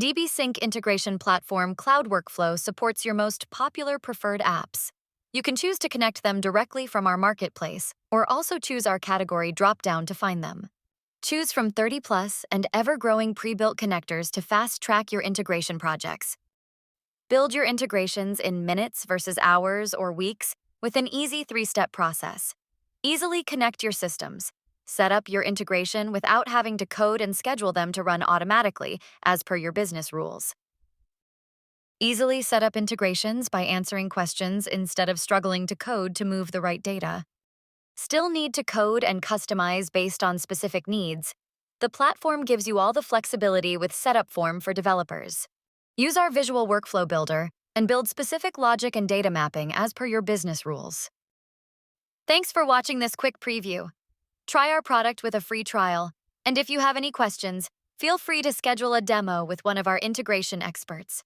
DB Sync integration platform Cloud Workflow supports your most popular preferred apps. You can choose to connect them directly from our marketplace, or also choose our category dropdown to find them. Choose from 30+ and ever-growing pre-built connectors to fast-track your integration projects. Build your integrations in minutes versus hours or weeks with an easy 3-step process. Easily connect your systems. Set up your integration without having to code and schedule them to run automatically as per your business rules. Easily set up integrations by answering questions instead of struggling to code to move the right data. Still need to code and customize based on specific needs? The platform gives you all the flexibility with Setup Form for developers. Use our visual workflow builder and build specific logic and data mapping as per your business rules. Thanks for watching this quick preview. Try our product with a free trial, and if you have any questions, feel free to schedule a demo with one of our integration experts.